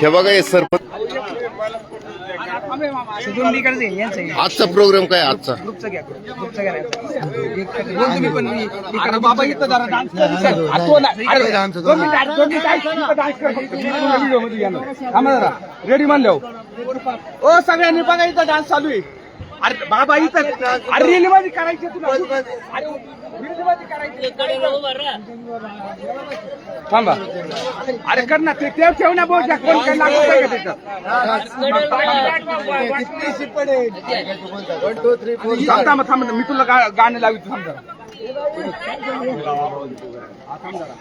हे बघा हे सरपंच आजचा प्रोग्राम काय आजचा बाबा इथं जरा डान्स रेडी मानले ओ सगळ्यांनी बघा इथं डान्स चालू आहे. अरे बाबा इथं अरे रेली मध्ये करायची तुला थांबा अरे कर ना ते ठेव ना बोल कोण काही लागू का त्याच्यात थांब थांब मी तुला गाणं लावितो थांब जरा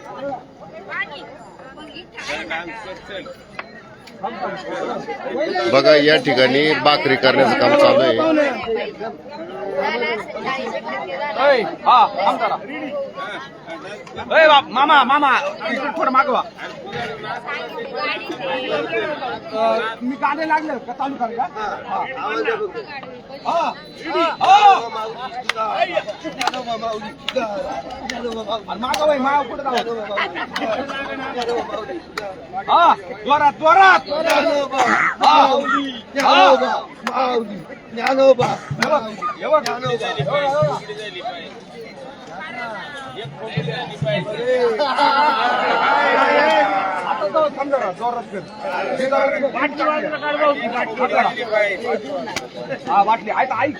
बघा या ठिकाणी भाकरी करण्याचं काम चालू आहे. हा थांब जरा मामा मामा थोडं मागवा मी गाणे लागले का चालू कर का मागवाय माग कुठं हा जोरात जोरात हा वाटली ऐक ऐक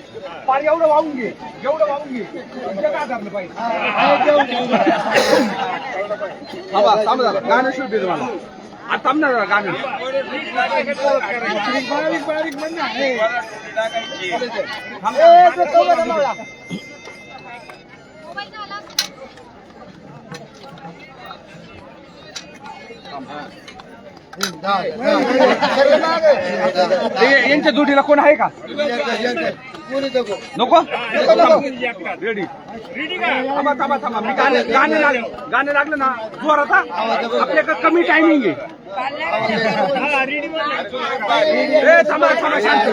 पार एवढं वाहून घे एवढं वाहून घे काय करलं पाहिजे गाणं शूट देतो मला आता थांबणार जरा गाणं बारीक यांच्या जोडीला कोण आहे का नको रेडी थांबा थांबा थांबा मी गाणं लागलं ना जोरात आपल्याकडे कमी टायमिंग आहे थांबा थांबा शांत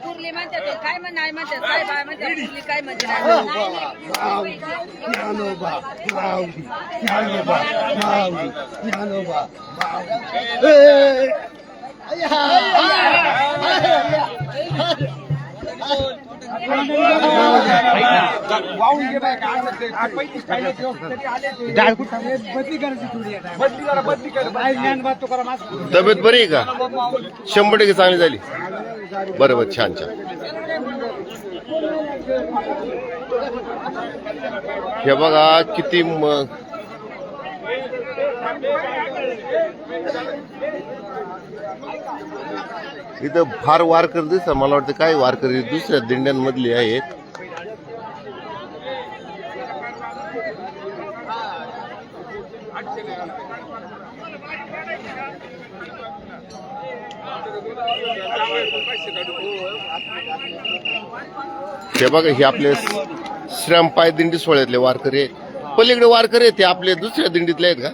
कुर्ली म्हणतात काय म्हणणार म्हणतात काय बाय म्हणतात कुर्ली काय म्हणतात वाहून घे बाय काय म्हणते बदली करायची थोडी बदली कर तब्येत बरी आहे का 100% चांगली झाली बरोबर छान छान. हे बघा किती इथं फार वारकरी दिसतात मला वाटतं काही वारकरी दुसऱ्या दिंड्यांमधली आहेत. हे बघा हे आपले श्रमपाय दिंडी सोहळ्यातले वारकरी आहेत. पलीकडे वारकरी आहेत ते आपले दुसऱ्या दिंडीतले आहेत का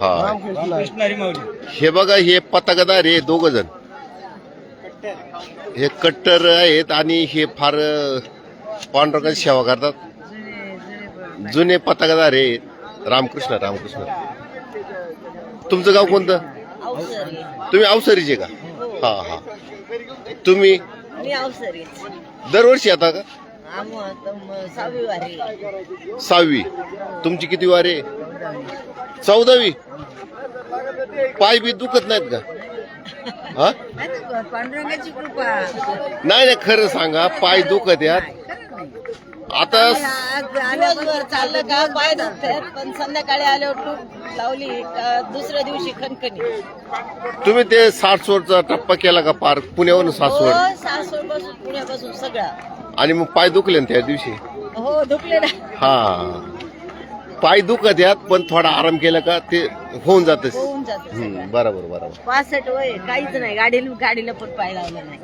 हा. हे बघा हे पताकादार आहे 2 जण हे कट्टर आहेत आणि हे फार पांडुरंगाची सेवा करतात. जुने पताकादार आहेत. रामकृष्ण रामकृष्ण. तुमचं गाव कोणतं तुम्ही अवसरीचे का हा हा तुम्ही दरवर्षी येता का 6वी तुमची किती वारी 14वी पाय बी दुखत नाहीत का हा पांडुरंगाची कृपा नाही नाही खरं सांगा पाय दुखत यात आता दिवसभर चाललं का पाय दुखतात पण संध्याकाळी आल्यावर टूप लावली का दुसऱ्या दिवशी खणखणी तुम्ही ते 60-60चा टप्पा केला का पार पुण्यावरून सासवड सासवड पासून पुण्यापासून सगळा आणि मग पाय दुखले ना त्या दिवशी हो दुखले ना हा पाय दुखत यात पण थोडा आराम केला का ते होऊन जात बरोबर बरोबर 65 वय काहीच नाही गाडीला पण पाय लावला नाही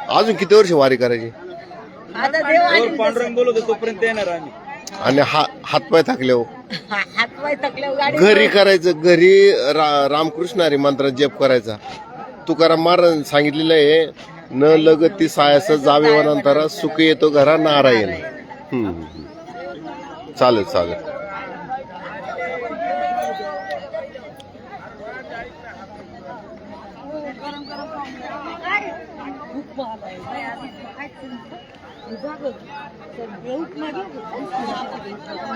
अजून किती वर्ष वारी करायची आता देव पांडुरंग बोलतो तोपर्यंत येणार आम्ही आणि हातपाय थकले हो हातपाय थकल्यावर गाडी घरी करायचं घरी रामकृष्ण हरी मंत्रात जप करायचा तुकाराम महाराज सांगितलेलं आहे न लगती सायास जावे वनांतरा सुख येतो घरा नारायण चालेल चालेल.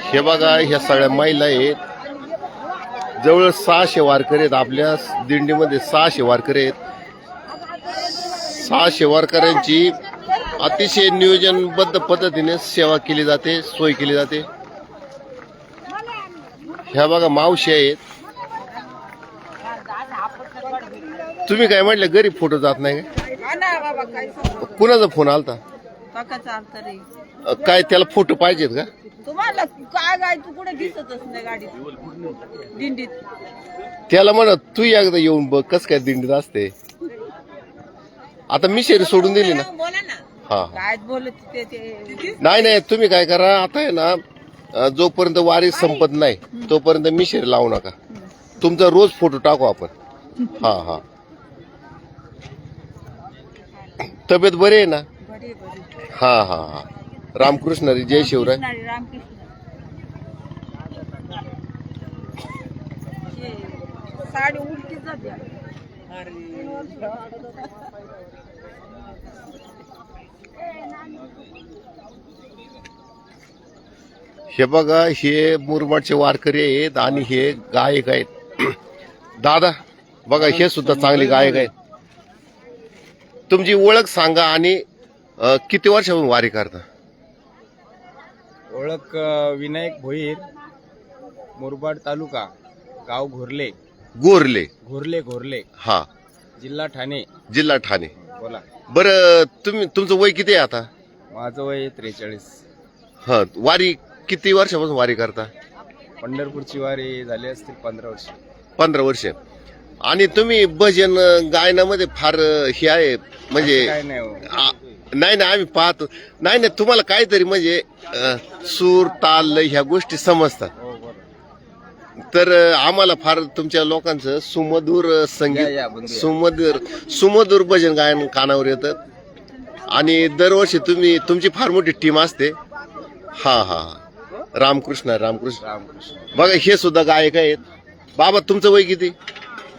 हे बघा ह्या सगळ्या महिला आहेत, जवळ 600 वारकरी आहेत आपल्या दिंडीमध्ये. 600 वारकरी आहेत. 600 वारकऱ्यांची अतिशय नियोजनबद्ध पद्धतीने सेवा केली जाते, सोय केली जाते. ह्या बघा मावशी आहेत. तुम्ही काय म्हटलं घरी फोटो जात नाही का? कुणाचा फोन आलता? काय त्याला फोटो पाहिजेत का तुम्हाला? काय गाय तू कुठे दिसतच नाही गाडीत दिंडीत. त्याला म्हणा तू एकदा येऊन बघ कस काय दिंडीत असते. आता मिशेरी सोडून दिली ना. बोला ना. हा काय बोलत ते नाही तुम्ही काय करा आता आहे ना, जोपर्यंत वारी संपत नाही तोपर्यंत मिशेरी लावू नका. तुमचा रोज फोटो टाकू आपण. हा तब्येत बरी आहे ना? हा. रामकृष्ण हरी. जय शिवराय. साडी उलटी जाते. हे बघा हे मुरबाडचे वारकरी आहेत आणि हे गायक आहेत. दादा बघा हे सुद्धा चांगले गायक आहेत. तुमची ओळख सांगा आणि किती वर्षापासून वारी करता? ओळख विनायक भोईर, मुरबाड तालुका, गाव घोरले. गोरले. हा. जिल्हा ठाणे. बोला. बरं तुमचं वय किती आहे आता? माझं वय 43. हा. वारी किती वर्षापासून वारी करता? पंढरपूरची वारी झाली असतील 15 वर्ष. 15 वर्ष. आणि तुम्ही भजन गायनामध्ये फार हे आहे म्हणजे काय नाही हो. नाही आम्ही पाहतो. नाही तुम्हाला काहीतरी म्हणजे सूर ताल लय ह्या गोष्टी समजतात. हो बरं. तर आम्हाला फार तुमच्या लोकांचं सुमधुर संगीत, या, बंधू सुमधुर भजन गायन कानावर येतं. आणि दरवर्षी तुमची फार मोठी टीम असते. हा. रामकृष्ण. बघा हे सुद्धा गायक आहेत. बाबा तुमचं वय किती?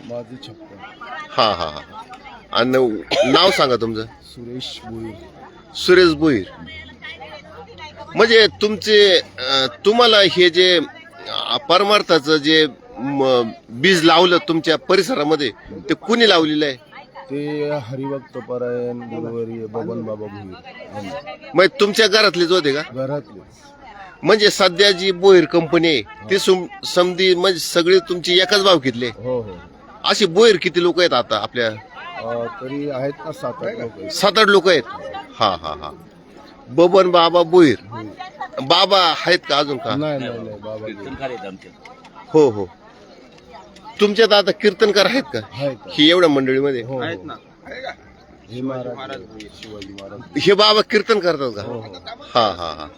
माझं 56. हा. आणि नाव सांगा तुमचं? सुरेश भोईर. म्हणजे तुम्हाला हे जे परमार्थाचं जे बीज लावलं तुमच्या परिसरामध्ये ते कुणी लावलेलं आहे? ते हरिभक्त परायण गुरुवारी बबन बाबा भोईर. मग तुमच्या घरातलेच होते का? घरातले. म्हणजे सध्या जी बोईर कंपनी आहे ती समधी म्हणजे सगळे तुमची एकाच भावकीतले? हो. अशी बोईर किती लोक आहेत आता आपल्या? तरी आहेत ना 7-8 लोक. 7-8 लोक आहेत. हा. बबन बाबा बोईर. बाबा आहेत का अजून का? नाही बाबा. हो. तुमच्यात आता कीर्तनकार आहेत का ही एवढ्या मंडळीमध्ये? आहेत ना. हे महाराज शिवाजी महाराज. हे बाबा कीर्तन करतात का? हा.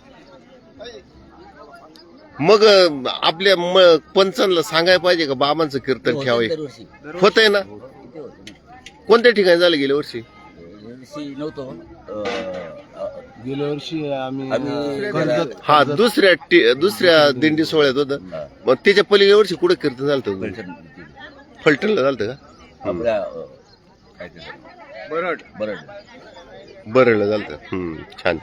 मग आपल्या पंचांना सांगायला पाहिजे का बाबांचं कीर्तन ठेवाय? होत आहे ना. कोणत्या ठिकाणी झालं गेल्या वर्षी? गेल्या वर्षी आम्ही हा दुसऱ्या दिंडी सोहळ्यात होतं. मग त्याच्या पलीकडे वर्षी कुठे कीर्तन झालं होतं? फलटणला झालं का? बरडला झालं. छान.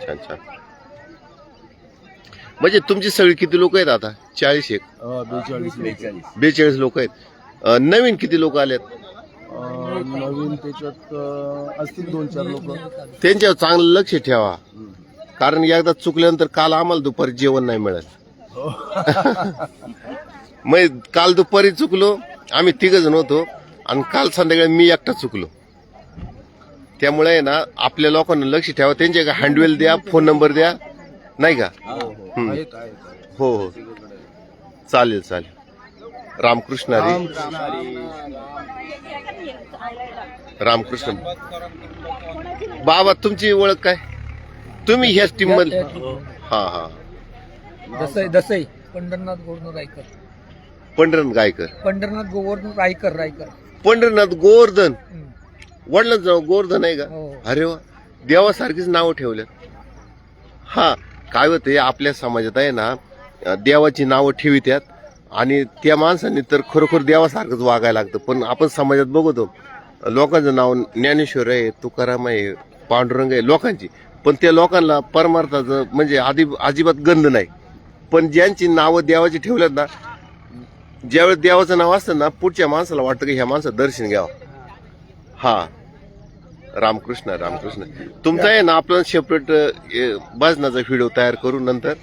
म्हणजे तुमची सगळी किती लोक आहेत आता? 40 42 लोक आहेत. नवीन किती लोक आलेत? नवीन त्याच्यात असतील 2-4 लोक. त्यांच्यावर चांगलं लक्ष ठेवा, कारण एकदा चुकल्यानंतर काल आम्हाला दुपारी जेवण नाही मिळत. मग काल दुपारी चुकलो आम्ही 3 जण होतो आणि काल संध्याकाळी मी एकटा चुकलो. त्यामुळे आहे ना आपल्या लोकांना लक्ष ठेवा. त्यांच्या हँडवेल द्या, फोन नंबर द्या, नाही का? हो. चालेल. रामकृष्ण हरी. रामकृष्ण. बाबा तुमची ओळख काय? तुम्ही ह्याच टीम मध्ये? हा. दसई पंढरनाथ गोवर्धन रायकर. पंढरनाथ गोवर्धन. वडिलांचं नाव गोवर्धन आहे का? हो. अरे वा, देवासारखीच नावं ठेवल्यात. हा. काय होते आपल्या समाजात आहे ना, देवाची नावं ठेवित्यात आणि त्या माणसांनी तर खरोखर देवासारखंच वागायला लागतं. पण आपण समाजात बघतो लोकांचं नाव ज्ञानेश्वर आहे, तुकाराम आहे, पांडुरंग आहे लोकांची, पण त्या लोकांना परमार्थाचं म्हणजे अजिबात गंध नाही. पण ज्यांची नावं देवाची ठेवल्यात ना, ज्यावेळेस देवाचं नाव असतं ना, पुढच्या माणसाला वाटतं की ह्या माणसाचं दर्शन घ्यावं. हा, रामकृष्ण रामकृष्ण. तुमचा आहे ना आपलं सेपरेट भजनाचा व्हिडिओ तयार करू नंतर.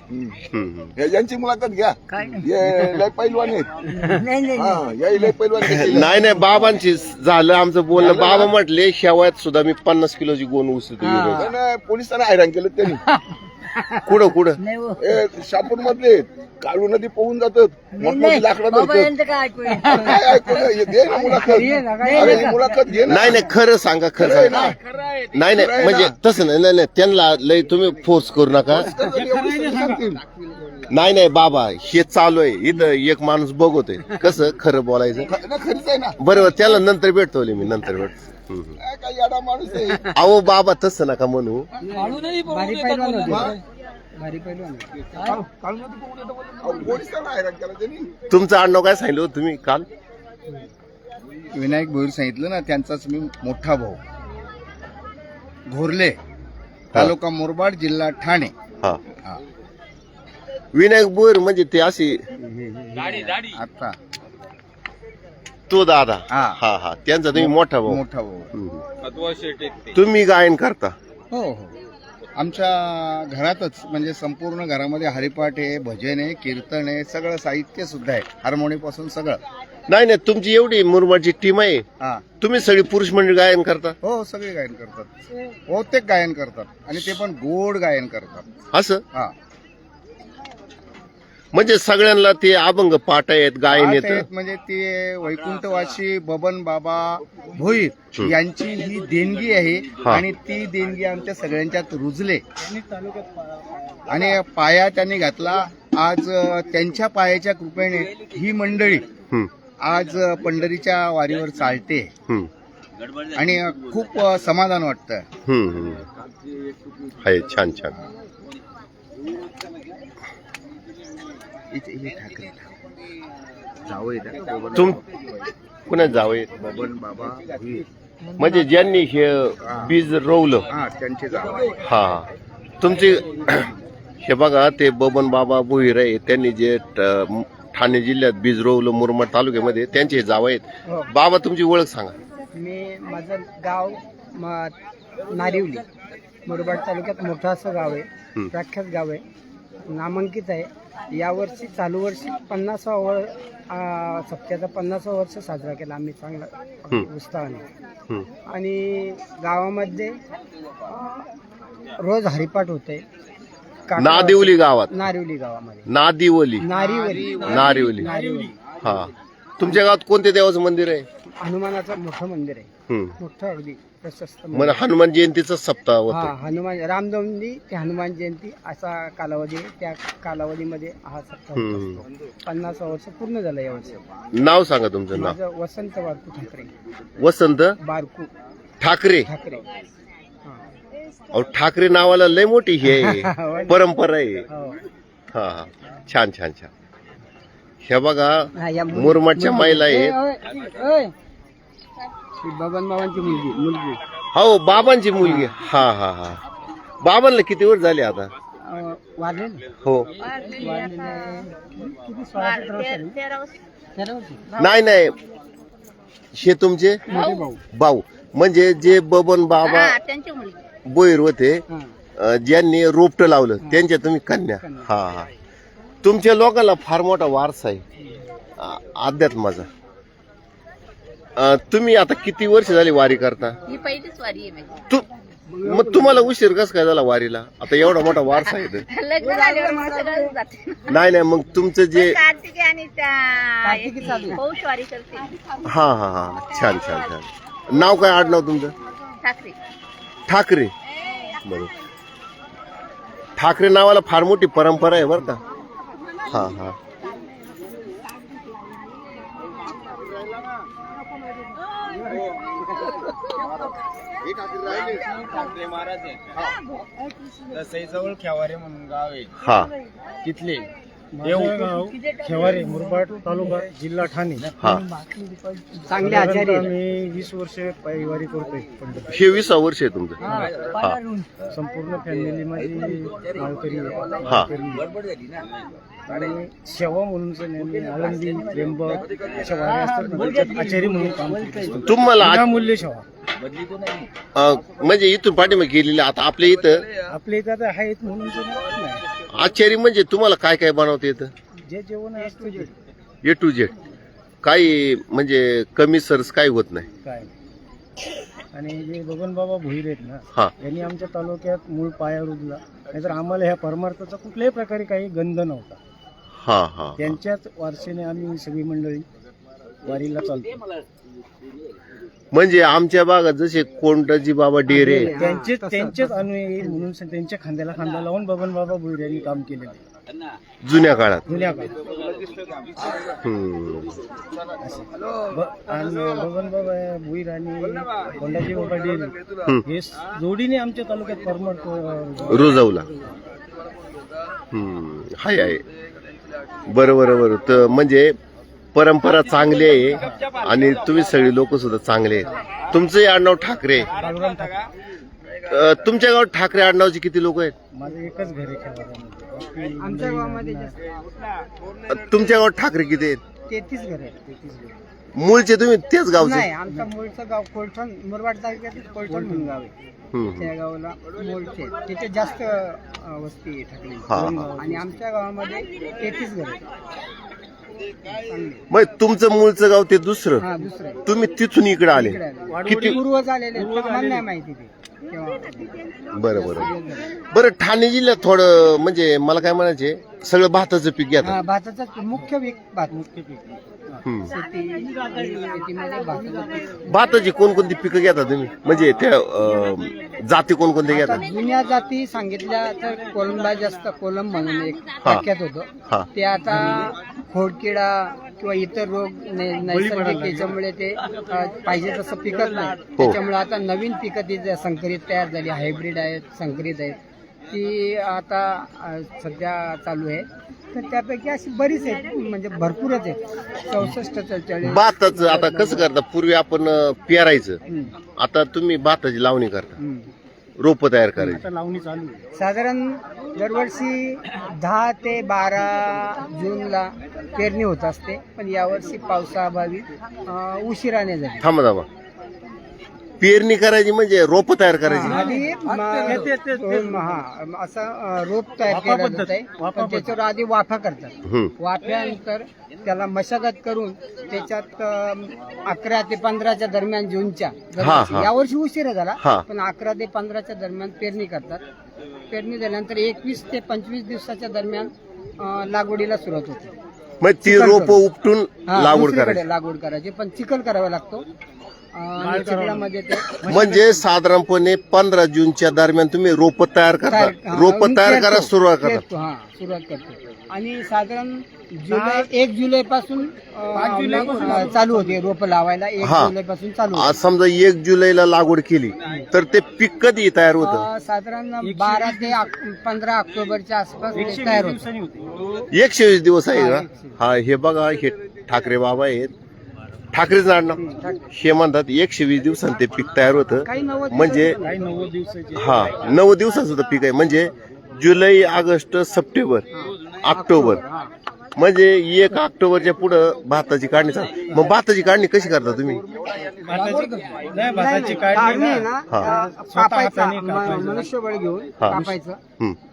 यांची मुलाखत घ्या. हे लय पैलवान आहेत. हा, हे लय पैलवान आहेत. नाही नाही, बाबांची झालं आमचं बोलणं. बाबा म्हटले शेवयात सुद्धा मी 50 किलोची गोण उचलतो. नाही, पोलिसांना हैराण केलं त्यांनी. कुठं कुठं? शापूर मधले काळू नदी पोहून जातात, मोठमोठी लाकडं धरतात. काय ऐकू नये, हे दे ना मुलाखत. अरे ही मुलाखत घे ना. नाही नाही, खरं सांगा, खरं सांगा. नाही नाही, म्हणजे तसं नाही. नाही नाही, त्यांना लय तुम्ही फोर्स करू नका. नाही नाही बाबा, हे चालू आहे इथं. एक माणूस बघतोय कसं खरं बोलायचं. खरीच आहे ना. बरोबर, त्याला नंतर भेटतो मी, नंतर भेटतो. काय याडा माणूस आहे. अहो बाबा तसं नका म्हणू. पोलिसांना हैराण केलं त्यांनी. तुमचं आडनाव काय सांगितलं होतं तुम्ही काल? विनायक भोईर सांगितलं ना, त्यांचाच मी मोठा भाऊ. घोरले, तालुका मुरबाड, जिल्हा ठाणे. हा, विनायक बोर म्हणजे ते अशी आता तो दादा. हा. हा हा, त्यांचा तुम्ही मोठा भाऊ. मोठा भाऊ. तुम्ही गायन करता? हो हो, आमच्या घरातच म्हणजे संपूर्ण घरामध्ये हरिपाठ आहे, भजन आहे, कीर्तन आहे, सगळं साहित्य सुद्धा आहे, हार्मोनी पासून सगळं. नाही नाही, तुमची एवढी मुरबाडची टीम आहे, हा तुम्ही सगळी पुरुष मंडळी गायन करता? हो, सगळे गायन करतात, बहुतेक गायन करतात आणि ते पण गोड गायन करतात. असं हा, म्हणजे सगळ्यांना ते अभंग पाठ आहेत, गायन पाठ येतं. आहेत, म्हणजे ते वैकुंठवासी बबन बाबा भोईर यांची ही देणगी आहे हा. आणि ती देणगी आमच्या सगळ्यांच्यात रुजले आणि पाया त्यांनी घातला. आज त्यांच्या पायाच्या कृपेने ही मंडळी हम्म, आज पंढरीच्या वारीवर चालते हम्म, आणि खूप समाधान वाटतं. हम्म. आहे, छान छान. तुम कुणा जावं बबन बाबा भोईर, म्हणजे ज्यांनी हे बीज रोवलं. हा, त्यांचे जाव. हा, तुमचे हे बघा, ते बबन बाबा भोईर आहे, त्यांनी जे ठाणे जिल्ह्यात बीज रोवलं मुरबाड तालुक्यामध्ये, त्यांचे हे जाव आहेत. बाबा तुमची ओळख सांगा. माझं गाव नारिवली, मुरबाड तालुक्यात मोठं असं गाव आहे, प्रख्यात गाव आहे, नामांकित आहे. यावर्षी चालू वर्षी 50वा सप्त्याचा 50वा वर्ष साजरा केला आम्ही चांगला उत्साहाने. आणि गावामध्ये रोज हरिपाठ होते. नादिवली गावात? नारिवली गावामध्ये. नादिवली? नारिवली. हा, तुमच्या गावात कोणत्या देवाचं मंदिर आहे? हनुमानाचं मोठं मंदिर आहे, मोठं अगदी प्रशस्त. म्हणजे हनुमान जयंतीचा सप्ताह हा, होता. हनुमान रामनवमी ते हनुमान जयंती असा कालावधी आहे. त्या कालावधीमध्ये हा सप्ताह होत असतो. 50 वर्ष पूर्ण झालं यावर्षी. नाव सांगा तुमचं नाव. माझं वसंत बारकू ठाकरे. वसंत बारकू ठाकरे? ठाकरे. अहो, ठाकरे नावाला लय मोठी हे आहे, परंपरा आहे. हो. हा हा, छान छान छान. हे बघा, हा, या मुरबाडच्या महिला आहेत. बबन बाबांची मुलगी. हो, बाबांची मुलगी. हा हा हा, बाबांना किती वर्ष झाले आता? वाढले ना? हो. किती 16-17 वर्ष. नाही नाही, हे तुमचे मोठे भाऊ. भाऊ म्हणजे जे बबन बाबा बोईर होते, ज्यांनी रोपटं लावलं, त्यांच्या तुम्ही कन्या. हा हा, तुमच्या लोकांना फार मोठा वारसा आहे अध्यात्माचा. तुम्ही आता किती वर्ष झाली वारी करता? ही पहिलीच वारी आहे माझी. मग तुम्हाला उशीर कस काय झाला वारीला? आता एवढा मोठा वारसा आहे तर. लग्न झाल्यावर मग सगळं जाते. नाही नाही, मग तुमचं जे कार्तिकी आणि त्या पौष वारी करते. हा हा हा, छान छान छान. नाव काय, आडनाव तुमचं? ठाकरे. ठाकरे, बरोबर. ठाकरे नावाला फार मोठी परंपरा आहे बरं का. हा हा, ठाकरे महाराज आहे दसईजवळ खेवारे म्हणून गाव आहे हा तिथले गाव खेवारे मुरबाड तालुका जिल्हा ठाणे. हा चांगले आचार्य आहेत. आम्ही 20 वर्ष पायवारी करतोय पंढरपूर. हे 20 वर्ष आहे तुमचं. हा संपूर्ण फॅमिली माझी माळकरी आहे. हा आणि सेवा म्हणून आळंदी त्र्यंबक अशा वाऱ्या असतात ना, त्याच्यात आचारी म्हणून काम करतो. तुम्हाला मूल्य सेवा म्हणजे इथून पाठीमागे गेलेले आता आपल्या इथं आपल्या इथं आता आहेत म्हणून नाही. आचारी म्हणजे तुम्हाला काय काय बनवता येतं? जे जेवण असतं ते ए टू झेड. काही म्हणजे कमी सरस काही होत नाही. काय. आणि जे बबनबाबा भोईर आहेत ना, हा यांनी आमच्या तालुक्यात मूळ पाया रुजला. नाहीतर आम्हाला ह्या परमार्थाचा कुठल्याही प्रकारे काही गंध नव्हता. हा हा त्यांच्याच वारसेने आम्ही सगळी मंडळी वारीला चालतो. म्हणजे आमच्या भागात जसे कोंडाजी बाबा डेरे त्यांचेच अनुयायी म्हणून त्यांच्या खांद्याला खांदा लावून बबनबाबा भोईर यांनी काम केलेलं आहे जुन्या काळात. जुन्या काळात. आणि बबनबाबा भोईर आणि कोंडाजी बाबा डेरे हे जोडीने आमच्या तालुक्यात परमार्थ रोजवला. हाय आहे. बरोबर. तर म्हणजे परंपरा चांगली आहे आणि तुम्ही सगळे लोक सुद्धा चांगले आहेत. तुमचं आडनाव ठाकरे आहे. तुमच्या गावात ठाकरे आडनावचे किती लोक आहेत? माझं एकच घर आहे खेळामध्ये. आमच्या गावामध्ये जास्त तुमच्या गावात ठाकरे किती आहेत? 33 घर आहेत. 33 घर. मूळचे तुम्ही तेच गावचे? नाही, आमचं मूळचं गाव कोलठण मुरबाड तालुक्यात कोलठण म्हणून गाव आहे. त्या गावाला मूळचे तिथे जास्त वस्ती आहे ठाकरे. हा. आणि आमच्या गावामध्ये 33 घर आहेत. मग तुमचं मूळचं गाव ते दुसरं, हा, दुसरं आहे. तुम्ही तिथून इकडे आले. इकडे आले. किती? पूर्वज आलेले आहेत, पण आम्हाला नाही माहिती ते तेव्हा. बरं ठाणे जिल्ह्यात थोडं म्हणजे मला काय म्हणायचे सगळं भाताचं पीक घेतात. हा, भाताचं मुख्य पीक भात. मुख्य पीक हम्म. शेतीमध्ये भाताचं पीक. भाताची कोणकोणती पिकं घेता तुम्ही? म्हणजे त्या जाती कोणकोणत्या आता घेतात? जुन्या जाती सांगितल्या तर कोलंबा जास्त, कोलम म्हणून एक हा. प्रख्यात होतं. हा. ते आता खोडकिडा किंवा इतर रोग नैसर्गिक याच्यामुळे ते पाहिजे तसं पिकत नाही. त्याच्यामुळे आता नवीन पिकं ती संकरित तयार झाली, हायब्रिड आहेत, संकरित आहेत, ती आता सध्या चालू आहे. तर त्यापैकी अशी बरीच आहेत, म्हणजे भरपूरच आहेत. 64-44. भाताचं आता कसं करता? पूर्वी आपण पेरायचं, आता तुम्ही भाताची लावणी करता, रोप तयार करायची. आता लावणी चालू आहे. साधारण दरवर्षी 10 ते 12 जूनला पेरणी होत असते, पण यावर्षी पावसाअभावी उशिराने झाली. थांबा. पेरणी करायची म्हणजे रोप तयार करायची. आधी असं रोप तयार केलं जात आहे, पण त्याच्यावर आधी वाफा करतात. वाफ्यानंतर त्याला मशागत करून त्याच्यात 11 ते 15च्या दरम्यान जूनच्या यावर्षी उशिरा झाला, पण 11 ते 15च्या दरम्यान पेरणी करतात. पेरणी झाल्यानंतर 21 ते 25 दिवसाच्या दरम्यान लागवडीला सुरुवात होते. मग ती रोप उपटून लागवड करायची, पण चिखल करावा लागतो. चिखलामध्ये ते म्हणजे साधारणपणे 15 जूनच्या दरम्यान तुम्ही रोप तयार करता. रोप तयार करा सुरुवात करता. सुरुवात करतो. आणि साधारण 1 जुलै पासून चालू होते रोप लावायला. 1 जुलै पासून चालू. आज समजा 1 जुलैला लागवड केली तर ते पीक कधी तयार होतं? साधारण 12 ते 15 ऑक्टोबरच्या आसपास तयार होतं. 120 दिवस आहे का? हा, हे बघा, हे ठाकरे बाबा आहेत. ठाकरेच नाव हे म्हणतात 120 दिवसांनी ते पीक तयार होतं. म्हणजे 90 दिवसाची. हा, 9 दिवसाचं सुद्धा पीक आहे. म्हणजे जुलै, ऑगस्ट, सप्टेंबर, ऑक्टोबर, म्हणजे 1 ऑक्टोबरच्या पुढे भाताची काढणी चालू. मग भाताची काढणी कशी करता तुम्ही? भाताची काढणी ना कापायचा, मनुष्यबळ घेऊन कापायचं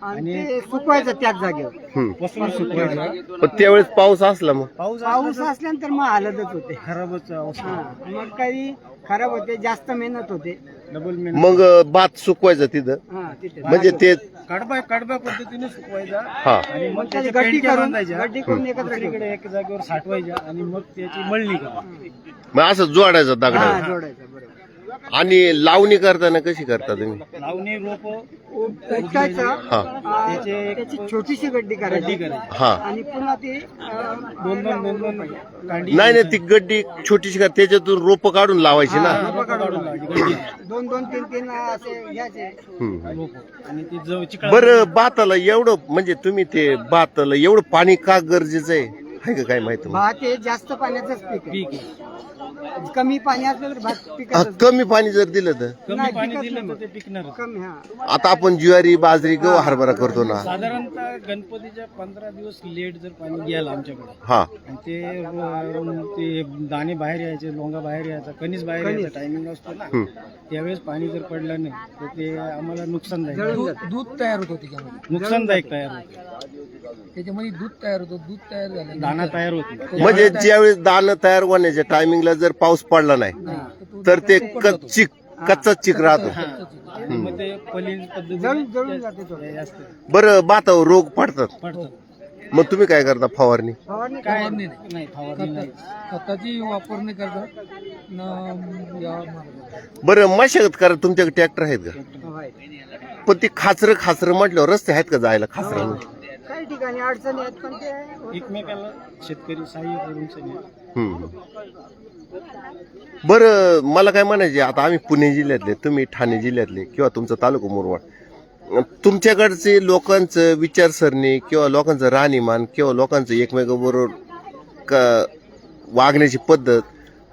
आणि ते सुकवायचं त्याच जागेवर. सुकवायचं. पण त्यावेळेस पाऊस असला मग पाऊस असल्यानंतर मग हालतच होते. खराबच अवस्था. मग काही खराब होते, जास्त मेहनत होते. डबल मेहनत. मग भात सुकवायचं तिथं, तिथे म्हणजे ते कडबा पद्धतीने सुकवायचा. हा, आणि मग त्याची गड्डी पेंट्या करून बांधायच्या. एकत्र इकडे एक जागेवर साठवायच्या आणि मग त्याची मळणी करायची. मग असं जोडायचं दगडाला. जोडायचं. बरोबर. आणि लावणी करताना कशी करता तुम्ही? लावणी रोप ऐकायचं हा त्याची छोटीशी गड्डी करायची हा आणि पुन्हा ती दोन कांडी नाही नाही ती गड्डी छोटीशी का त्याच्यातून रोप काढून लावायची ना. दोन दोन तीन तीन असे घ्यायचे. हम्म. आणि ती जो चिकट बरं भाताला एवढं म्हणजे तुम्ही ते भाताला एवढं पाणी का गरजेचं आहे का काय माहिती? भात हे जास्त पाण्याचंच पीक आहे. पीक आहे. कमी पाणी असलं तर भात हा, पिकाचं कमी पाणी जर दिलं तर कमी नाही, पाणी पिकत दिलं नाही. तर ते पिकणार. कमी हा आता आपण ज्वारी बाजरी गहू हरभरा करतो ना. साधारणतः गणपतीच्या 15 दिवस लेट जर पाणी गेलं आमच्याकडे हा आणि ते दाणे बाहेर यायचे, लोंगा बाहेर यायचा, कणीस बाहेर यायचा टायमिंग असतो ना, त्यावेळेस पाणी जर पडलं नाही तर ते आम्हाला नुकसानदायक दूध तयार होतो त्याच्यामध्ये. नुकसानदायक तयार होतं. त्याच्यामध्ये दूध तयार होतो. दूध तयार झालं दाणा तयार होत नाही. म्हणजे ज्यावेळेस दाणं तयार होण्याच्या टायमिंगला जर पाऊस पडला नाही तर ते कच्चा चिक राहतो. आणि मग ते पलीन जळून जाते तो. पद्धती जास्त बरं भातावर रोग पडतात, पडतं. मग तुम्ही काय करता? फवारणी. फवारणी काय फवारणी नाही फवारणी नाही. खताची वापरणी करतात. बरं मशागत करा. तुमच्याकडे ट्रॅक्टर आहेत का? पण ती खाचरं म्हटल्यावर रस्ते आहेत का जायला खाचरं? काही ठिकाणी अडचणी आहेत पण ते एकमेकाला शेतकरी सहाय्य करून सगळे. बरं मला काय म्हणायचे, आता आम्ही पुणे जिल्ह्यातले, तुम्ही ठाणे जिल्ह्यातले किंवा तुमचा तालुका मुरबाड, तुमच्याकडचे लोकांचं विचारसरणी किंवा लोकांचं राहणीमान किंवा लोकांचं एकमेकाबरोबर वागण्याची पद्धत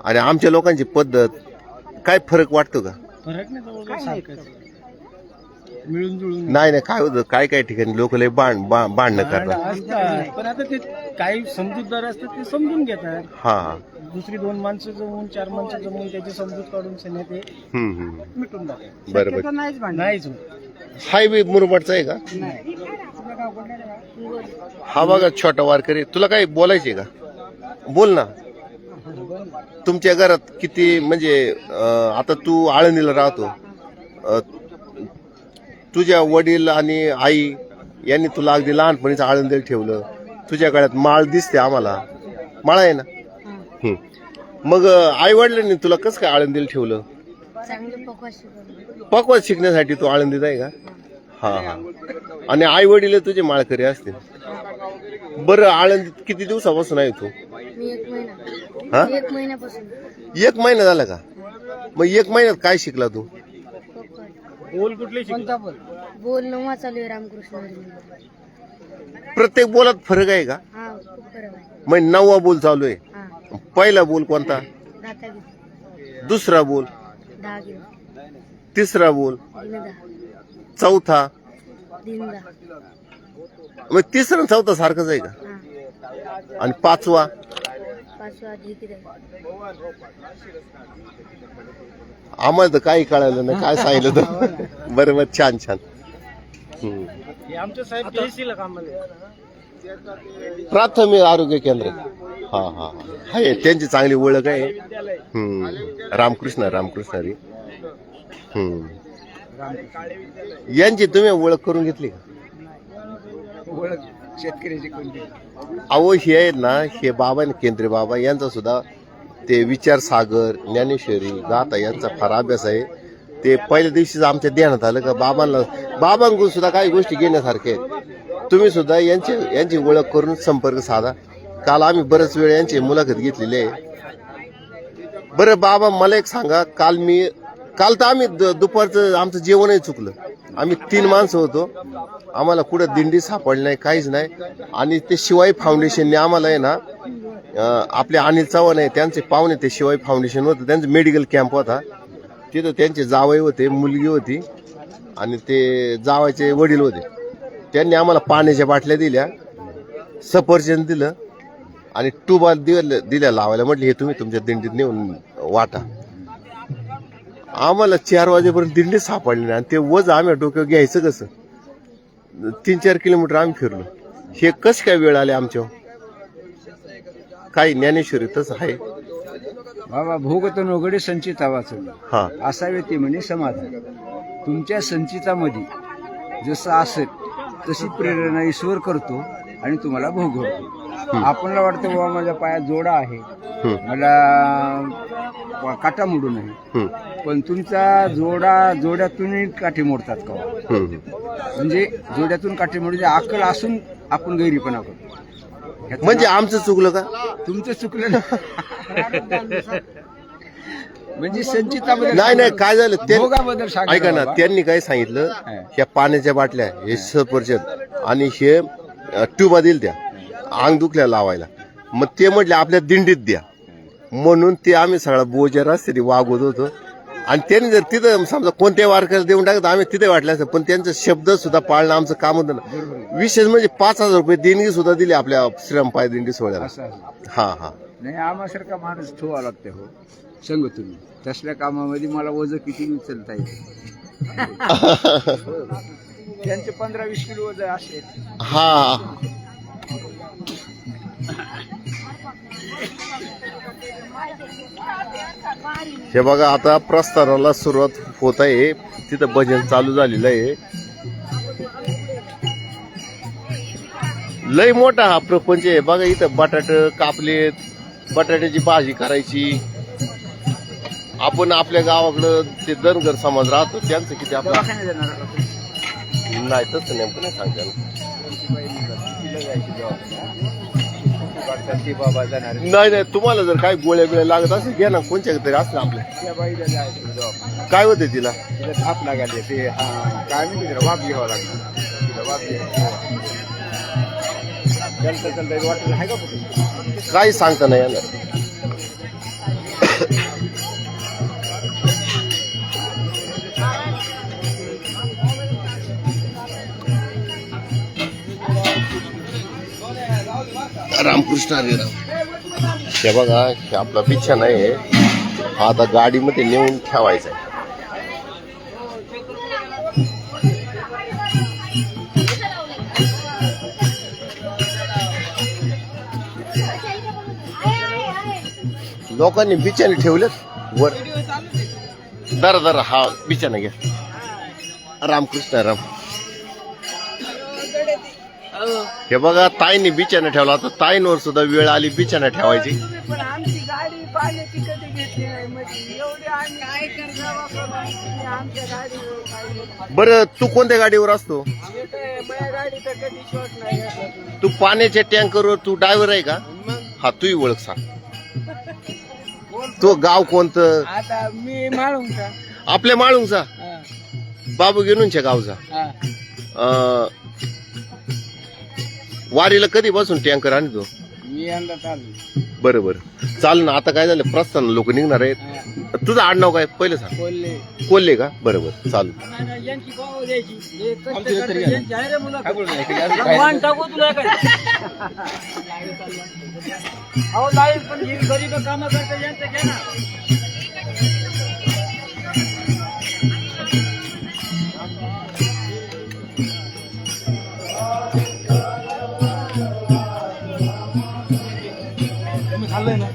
आणि आमच्या लोकांची पद्धत काय फरक वाटतो का? फरक नाही, जवळजवळ सारखंच. मिळून जुळून नाही नाही, काय होतं काय काय ठिकाणी लोक लय भांडणं करतात. असतात. पण आता ते काही समजूतदार असतात ते समजून घेतात. हा दुसरी 2 माणसं जमवून 4 माणसं जमवून त्याची समजूत काढून सगळं ते मिटून जातात. बरोबर. नाहीच भांडण. नाहीच हायवे मुरबाडचा आहे का? हा बघा छोटा वारकरी. तुला काही बोलायचे का? बोल ना. तुमच्या घरात किती म्हणजे आता तू आळंदीला राहतो, तुझ्या वडील आणि आई यांनी तुला अगदी लहानपणीच आळंदीला ठेवलं. तुझ्या गळ्यात माळ दिसते आम्हाला, माळ आहे ना. मग आई वडिलांनी तुला कसं काय आळंदीला ठेवलं? पकवास शिकण्यासाठी तू आळंदीत आहे का? हा हा. आणि आई वडील तुझे माळकरी असतील. बरं आळंदीत किती दिवसापासून आहे तू? हा, 1 महिन्यापासून. 1 महिना झाला का? मग 1 महिन्यात काय शिकला तू? बोल कुठले शिकला? बोल 9वा चालू आहे रामकृष्ण हरी. प्रत्येक बोलात फरक आहे का? हा खूप फरक आहे. मग 9वा बोल चालू आहे. हा पहिला बोल कोणता? दाता घे दुसरा बोल? 10 घे. तिसरा बोल? दिन 10. चौथा? दिन 10. मग तिसरा आणि चौथा सारखंच आहे का? हा आणि 5वा? 5वा ढेकी आहे. आम्हाला तर काही कळालं नाही काय सांगितलं तर. बरोबर, छान छान. हे आमचे साहेब तहसील कामाला. प्राथमिक आरोग्य केंद्र. हा हा आहे, त्यांची चांगली ओळख आहे. रामकृष्ण हरी. यांची तुम्ही ओळख करून घेतली का? ओळख शेतकऱ्याची कोणती? अहो हे आहेत ना, हे बाबा केंद्रे बाबा यांचा सुद्धा ते विचार सागर, ज्ञानेश्वरी, गाथा यांचा फार अभ्यास आहे. ते पहिल्या दिवशीच आमच्या ध्यानात आलं का बाबांकडून सुद्धा काही गोष्टी घेण्यासारख्या आहेत. तुम्ही सुद्धा यांची ओळख करून संपर्क साधा. काल आम्ही बरेच वेळ यांची मुलाखत घेतलेली आहे. बरं बाबा मला एक सांगा, काल तर आम्ही दुपारचं आमचं जेवणही चुकलं. आम्ही 3 माणसं होतो, आम्हाला कुठं दिंडी सापडली नाही, काहीच नाही. आणि ते शिवाई फाउंडेशनने आम्हाला आहे ना, आपले अनिल चव्हाण आहे त्यांचे पाहुणे, ते शिवाई फाउंडेशन होतं, त्यांचा मेडिकल कॅम्प होता. तिथं त्यांचे जावई होते, मुलगी होती आणि ते जावायचे वडील होते. त्यांनी आम्हाला पाण्याच्या बाटल्या दिल्या, सफरचंद दिलं आणि ट्यूबॉल दिल्या लावायला. म्हटलं हे तुम्ही तुमच्या दिंडीत नेऊन वाटा. आम्हाला 4 वाजेपर्यंत दिंडी सापडली नाही. आणि ते वज आम्ही डोक्यावर घ्यायचं कसं? 3-4 किलोमीटर आम्ही फिरलो. हे कशी काय वेळ आली आमच्यावर? काही ज्ञानेश्वरी तसं आहे. बाबा भोगत नोगडे संचिता वाचवली, हा असावे ते म्हणे समाधान. तुमच्या संचितामध्ये जसं असेल तशी प्रेरणा ईश्वर करतो आणि तुम्हाला भोगवतो. आपल्याला वाटतं बाबा माझ्या पायात जोडा आहे, मला काटा मोडू नये, पण तुमचा जोड्यातूनही काठी मोडतात का? म्हणजे जोड्यातून काठी मोडण्याची अक्कल असून आपण गैरीपणा करतो. ह्याचं म्हणजे आमचं चुकलं का? तुमचं चुकलं ना. म्हणजे संचिताबद्दल नाही नाही, काय झालं ते भोगाबद्दल सांगा ऐका ना, बाबा. त्यांनी काय सांगितलं, हा. ह्या पाण्याच्या बाटल्या, हे सफरचंद आणि हे ट्यूबा दिल त्या अंग दुखल्या लावायला. मग ते म्हटले आपल्या दिंडीत द्या, म्हणून ते आम्ही सगळा बोजा रस्त्याने वागवत होतो. आणि त्यांनी जर तिथं समजा कोणत्या वारकऱ्याला देऊन टाकत आम्ही तिथे वाटलं असतं, पण त्यांचा शब्द सुद्धा पाळणं आमचं काम होतं ना. विशेष म्हणजे 5,000 रुपये देणगी सुद्धा दिली आपल्या श्रीराम पाय दिंडी सोहळ्याला. असं हा हा. नाही, आम्हासारखा माणूस ठेवा लागते हो संग तुम्ही. तसल्या कामामध्ये मला वजन किती उचलता येईल. त्यांचे 15-20 किलो वजन असेल. हा. हे बघा, आता प्रस्थानाला सुरुवात होत आहे. तिथं भजन चालू झालेलं आहे. लय मोठा हा प्रपंच आहे बघा. इथं बटाट कापलेत, बटाट्याची भाजी करायची. आपण आपल्या गावाकडं ते धनगर समाज राहतो, त्यांचं किती आपलं नाही तसं नेमकं नाही सांगता येणार. नाही नाही, तुम्हाला जर काही गोळ्या बिळ्या लागत असेल घ्या ना, कोणत्या तरी असलं आपल्या. काय होते तिला? धाप लागायला ते काय म्हणते त्याला, वाफ घ्यावं लागणार. तिला वाफ घ्यायला वाटलं आहे का कुठे? काही सांगता नाही येणार. रामकृष्ण हरी राम. हे बघा, हे आपला बिछाना आहे. हा आता गाडीमध्ये नेऊन ठेवायचा आहे. लोकांनी बिछाने ठेवलेत वर. दरा दरा हा बिछाना घ्या. रामकृष्ण राम. हे बघा, ताईंनी बिछाना ठेवला. आता ताईंवर सुद्धा वेळ आली बिछाना ठेवायची. पण आमची गाडी पाण्याची कधी घेतली नाही. म्हणजे एवढे आम्ही काय करणार आमच्या गाडीवर. बरं, तू कोणत्या गाडीवर असतो? माझ्या गाडी तर कधी शॉट नाही. तू पाण्याच्या टँकरवर तू ड्रायव्हर आहे का? हा, तूही ओळख सांग. तो गाव कोणतं? आता मी माळून का आपल्या माळुंगचा, बाबू गेनूंच्या गावचा. वारीला कधी बसून टँकर आणतो? मी यंदा चालू. बरं बरं, चाल ना. आता काय झालं, प्रस्थान लोक निघणार आहेत. तुझं आडनाव काय पहिलं सांग. बोलले कोल्हे का? बरं बरं, चालू. यांची पाव द्यायची. भगवान टाकू तुला काय. अहो लाईट पण गरीब कामं करता यांचं घ्या ना. खाल्लंय ना.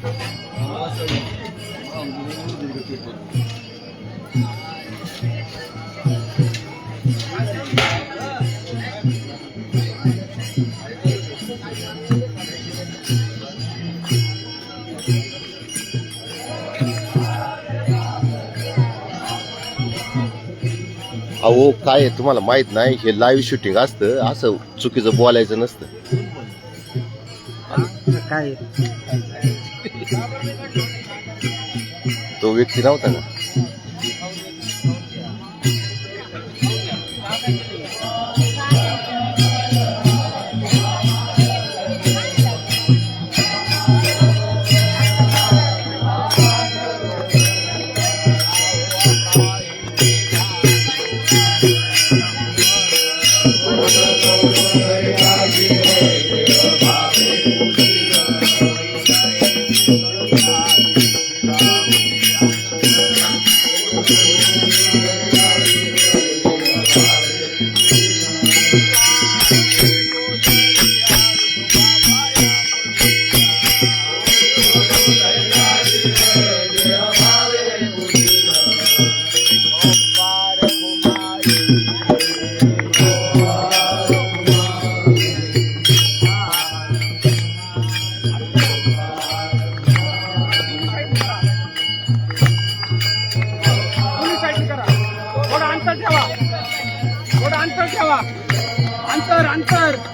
अहो काय आहे, तुम्हाला माहित नाही, हे लाईव्ह शूटिंग असतं. असं चुकीचं बोलायचं नसतं. काय तो व्यक्ती नव्हता ना.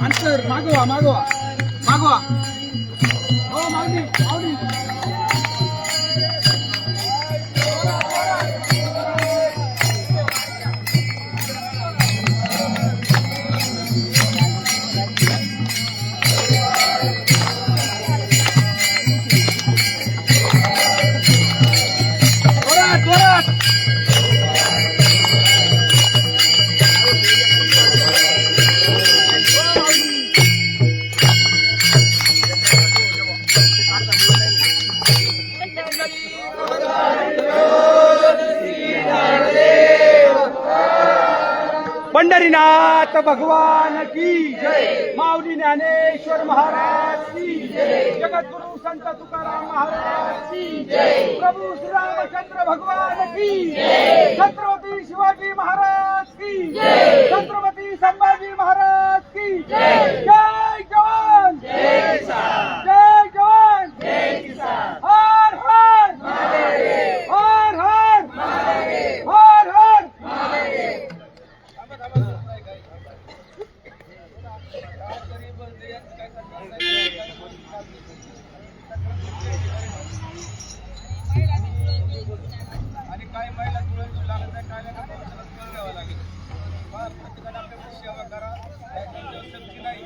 अंतर मागवा मागवा मागवा हो मागणी मागणी पंढरीनाथ भगवान की जय, माऊली ज्ञानेश्वर महाराज की जय, जगद्गुरु संत तुकाराम महाराज की जय, प्रभू श्री रामचंद्र भगवान की जय, छत्रपती शिवाजी महाराज की जय, छत्रपती संभाजी महाराज की जय, जय जवान जय किसान, जय जवान जय किसान, हर हर महादेव, हर हर महादेव, हर हर महादेव. आणि काही महिला तुळस लागत आहे काय द्यावा लागेल प्रत्येकाने आपल्या सेवा करा नाही